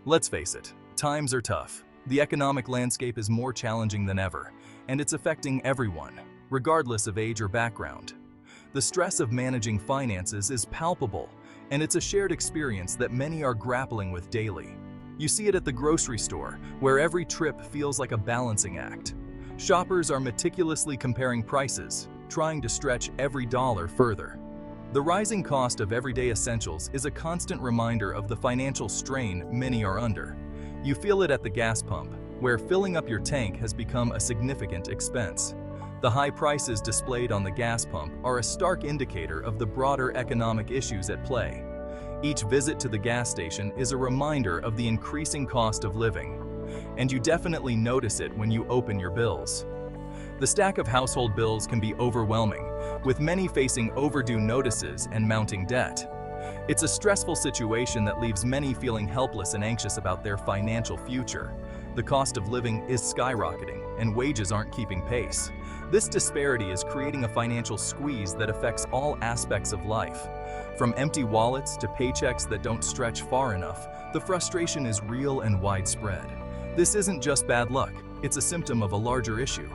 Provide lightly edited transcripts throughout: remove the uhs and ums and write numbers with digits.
Let's face it, times are tough. The economic landscape is more challenging than ever, and it's affecting everyone, regardless of age or background. The stress of managing finances is palpable, and it's a shared experience that many are grappling with daily. You see it at the grocery store, where every trip feels like a balancing act. Shoppers are meticulously comparing prices, trying to stretch every dollar further. The rising cost of everyday essentials is a constant reminder of the financial strain many are under. You feel it at the gas pump, where filling up your tank has become a significant expense. The high prices displayed on the gas pump are a stark indicator of the broader economic issues at play. Each visit to the gas station is a reminder of the increasing cost of living, and you definitely notice it when you open your bills. The stack of household bills can be overwhelming, with many facing overdue notices and mounting debt. It's a stressful situation that leaves many feeling helpless and anxious about their financial future. The cost of living is skyrocketing, and wages aren't keeping pace. This disparity is creating a financial squeeze that affects all aspects of life. From empty wallets to paychecks that don't stretch far enough, the frustration is real and widespread. This isn't just bad luck, it's a symptom of a larger issue.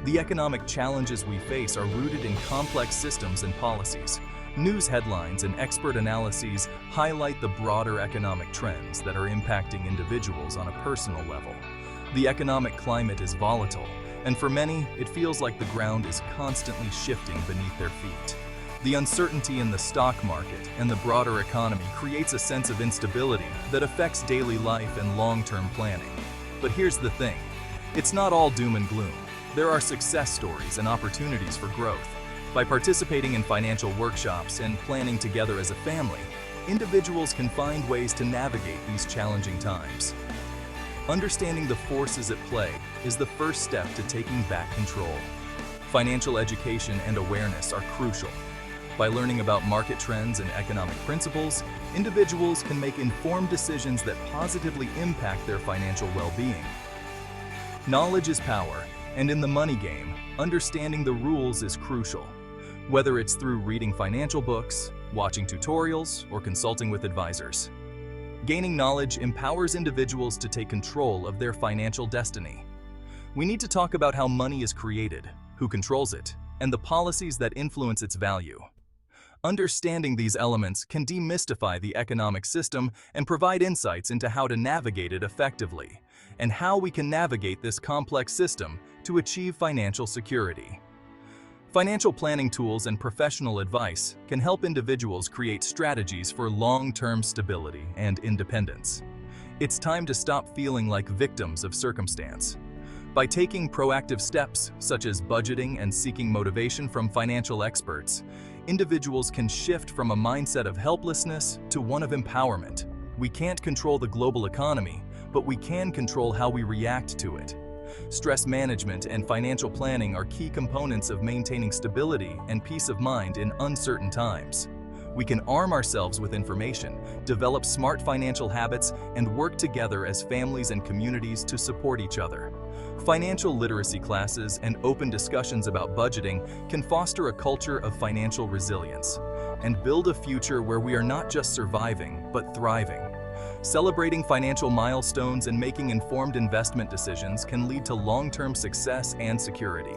The economic challenges we face are rooted in complex systems and policies. News headlines and expert analyses highlight the broader economic trends that are impacting individuals on a personal level. The economic climate is volatile, and for many, it feels like the ground is constantly shifting beneath their feet. The uncertainty in the stock market and the broader economy creates a sense of instability that affects daily life and long-term planning. But here's the thing, it's not all doom and gloom. There are success stories and opportunities for growth. By participating in financial workshops and planning together as a family, individuals can find ways to navigate these challenging times. Understanding the forces at play is the first step to taking back control. Financial education and awareness are crucial. By learning about market trends and economic principles, individuals can make informed decisions that positively impact their financial well-being. Knowledge is power, and in the money game, understanding the rules is crucial. Whether it's through reading financial books, watching tutorials, or consulting with advisors. Gaining knowledge empowers individuals to take control of their financial destiny. We need to talk about how money is created, who controls it, and the policies that influence its value. Understanding these elements can demystify the economic system and provide insights into how to navigate it effectively, and how we can navigate this complex system to achieve financial security. Financial planning tools and professional advice can help individuals create strategies for long-term stability and independence. It's time to stop feeling like victims of circumstance. By taking proactive steps, such as budgeting and seeking motivation from financial experts, individuals can shift from a mindset of helplessness to one of empowerment. We can't control the global economy, but we can control how we react to it. Stress management and financial planning are key components of maintaining stability and peace of mind in uncertain times. We can arm ourselves with information, develop smart financial habits, and work together as families and communities to support each other. Financial literacy classes and open discussions about budgeting can foster a culture of financial resilience and build a future where we are not just surviving, but thriving. Celebrating financial milestones and making informed investment decisions can lead to long-term success and security.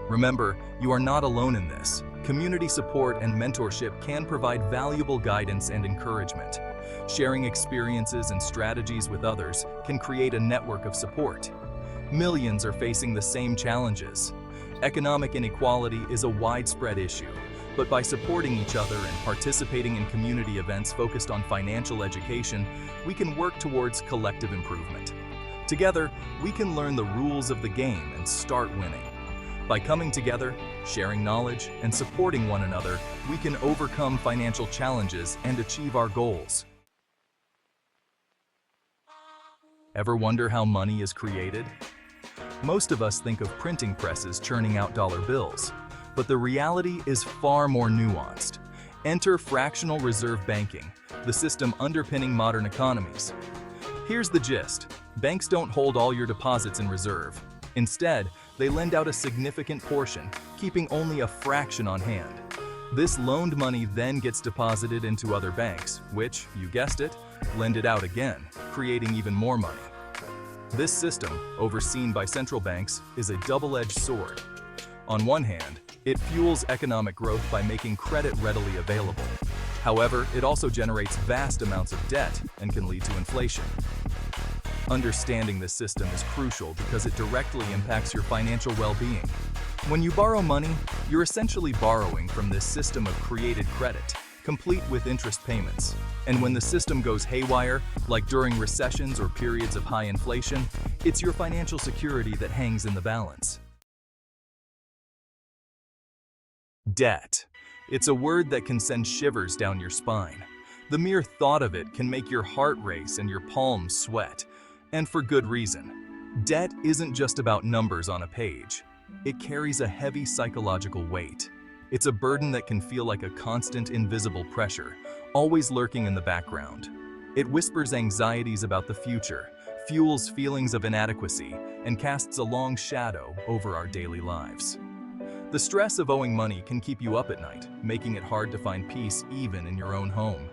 Remember, you are not alone in this. Community support and mentorship can provide valuable guidance and encouragement. Sharing experiences and strategies with others can create a network of support. Millions are facing the same challenges. Economic inequality is a widespread issue, but by supporting each other and participating in community events focused on financial education, we can work towards collective improvement. Together, we can learn the rules of the game and start winning. By coming together, sharing knowledge, and supporting one another, we can overcome financial challenges and achieve our goals. Ever wonder how money is created? Most of us think of printing presses churning out dollar bills, but the reality is far more nuanced. Enter fractional reserve banking, the system underpinning modern economies. Here's the gist. Banks don't hold all your deposits in reserve. Instead, they lend out a significant portion, keeping only a fraction on hand. This loaned money then gets deposited into other banks, which, you guessed it, lend it out again, creating even more money. This system, overseen by central banks, is a double-edged sword. On one hand, it fuels economic growth by making credit readily available. However, it also generates vast amounts of debt and can lead to inflation. Understanding this system is crucial because it directly impacts your financial well-being. When you borrow money, you're essentially borrowing from this system of created credit, complete with interest payments. And when the system goes haywire, like during recessions or periods of high inflation, it's your financial security that hangs in the balance. Debt. It's a word that can send shivers down your spine. The mere thought of it can make your heart race and your palms sweat. And for good reason. Debt isn't just about numbers on a page. It carries a heavy psychological weight. It's a burden that can feel like a constant invisible pressure, always lurking in the background. It whispers anxieties about the future, fuels feelings of inadequacy, and casts a long shadow over our daily lives. The stress of owing money can keep you up at night, making it hard to find peace even in your own home.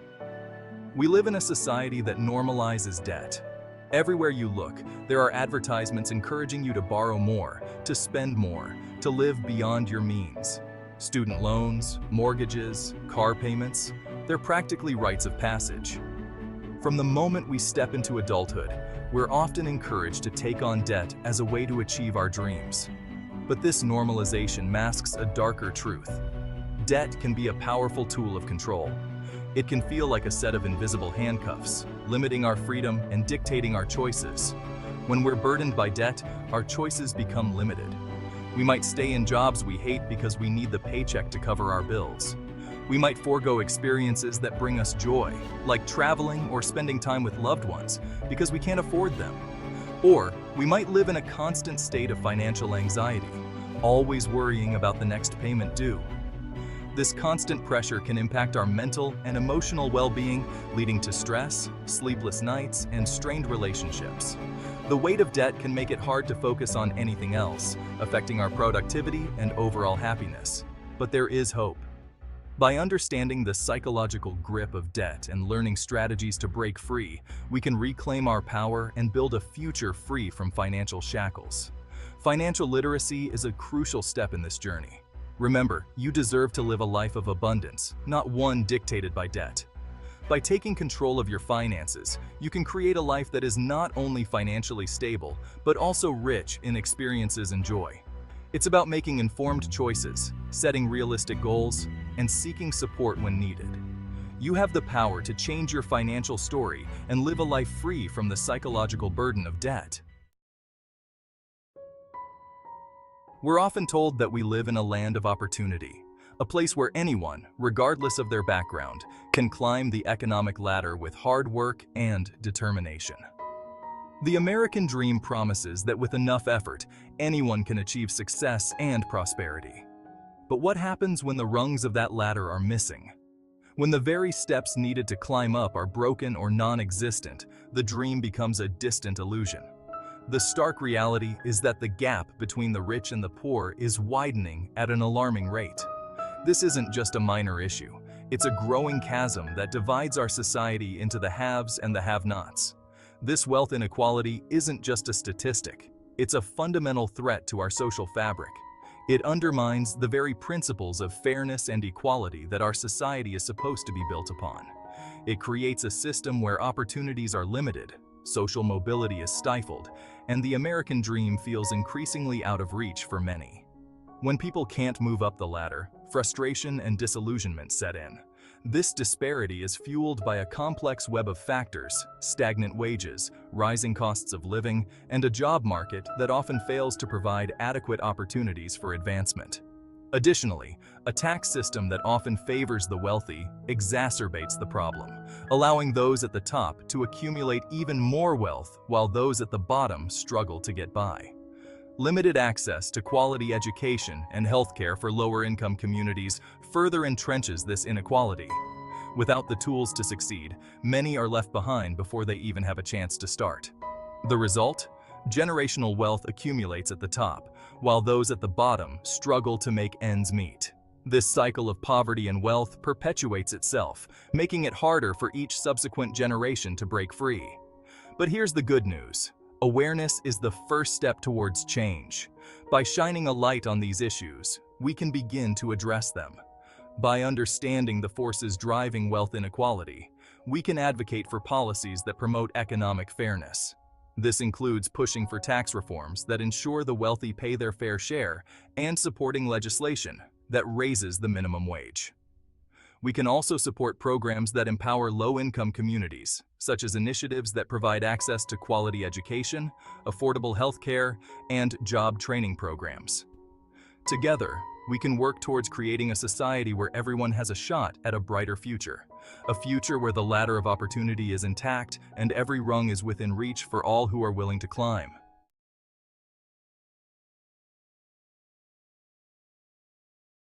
We live in a society that normalizes debt. Everywhere you look, there are advertisements encouraging you to borrow more, to spend more, to live beyond your means. Student loans, mortgages, car payments, they're practically rites of passage. From the moment we step into adulthood, we're often encouraged to take on debt as a way to achieve our dreams. But this normalization masks a darker truth. Debt can be a powerful tool of control. It can feel like a set of invisible handcuffs, limiting our freedom and dictating our choices. When we're burdened by debt, our choices become limited. We might stay in jobs we hate because we need the paycheck to cover our bills. We might forego experiences that bring us joy, like traveling or spending time with loved ones, because we can't afford them. Or we might live in a constant state of financial anxiety, always worrying about the next payment due. This constant pressure can impact our mental and emotional well-being, leading to stress, sleepless nights, and strained relationships. The weight of debt can make it hard to focus on anything else, affecting our productivity and overall happiness. But there is hope. By understanding the psychological grip of debt and learning strategies to break free, we can reclaim our power and build a future free from financial shackles. Financial literacy is a crucial step in this journey. Remember, you deserve to live a life of abundance, not one dictated by debt. By taking control of your finances, you can create a life that is not only financially stable, but also rich in experiences and joy. It's about making informed choices, setting realistic goals, and seeking support when needed. You have the power to change your financial story and live a life free from the psychological burden of debt. We're often told that we live in a land of opportunity, a place where anyone, regardless of their background, can climb the economic ladder with hard work and determination. The American dream promises that with enough effort, anyone can achieve success and prosperity. But what happens when the rungs of that ladder are missing? When the very steps needed to climb up are broken or non-existent, the dream becomes a distant illusion. The stark reality is that the gap between the rich and the poor is widening at an alarming rate. This isn't just a minor issue. It's a growing chasm that divides our society into the haves and the have-nots. This wealth inequality isn't just a statistic. It's a fundamental threat to our social fabric. It undermines the very principles of fairness and equality that our society is supposed to be built upon. It creates a system where opportunities are limited, social mobility is stifled, and the American dream feels increasingly out of reach for many. When people can't move up the ladder, frustration and disillusionment set in. This disparity is fueled by a complex web of factors: stagnant wages, rising costs of living, and a job market that often fails to provide adequate opportunities for advancement. Additionally, a tax system that often favors the wealthy exacerbates the problem, allowing those at the top to accumulate even more wealth while those at the bottom struggle to get by. Limited access to quality education and healthcare for lower-income communities further entrenches this inequality. Without the tools to succeed, many are left behind before they even have a chance to start. The result? Generational wealth accumulates at the top, while those at the bottom struggle to make ends meet. This cycle of poverty and wealth perpetuates itself, making it harder for each subsequent generation to break free. But here's the good news. Awareness is the first step towards change. By shining a light on these issues, we can begin to address them. By understanding the forces driving wealth inequality, we can advocate for policies that promote economic fairness. This includes pushing for tax reforms that ensure the wealthy pay their fair share and supporting legislation that raises the minimum wage. We can also support programs that empower low-income communities, such as initiatives that provide access to quality education, affordable health care, and job training programs. Together, we can work towards creating a society where everyone has a shot at a brighter future. A future where the ladder of opportunity is intact and every rung is within reach for all who are willing to climb.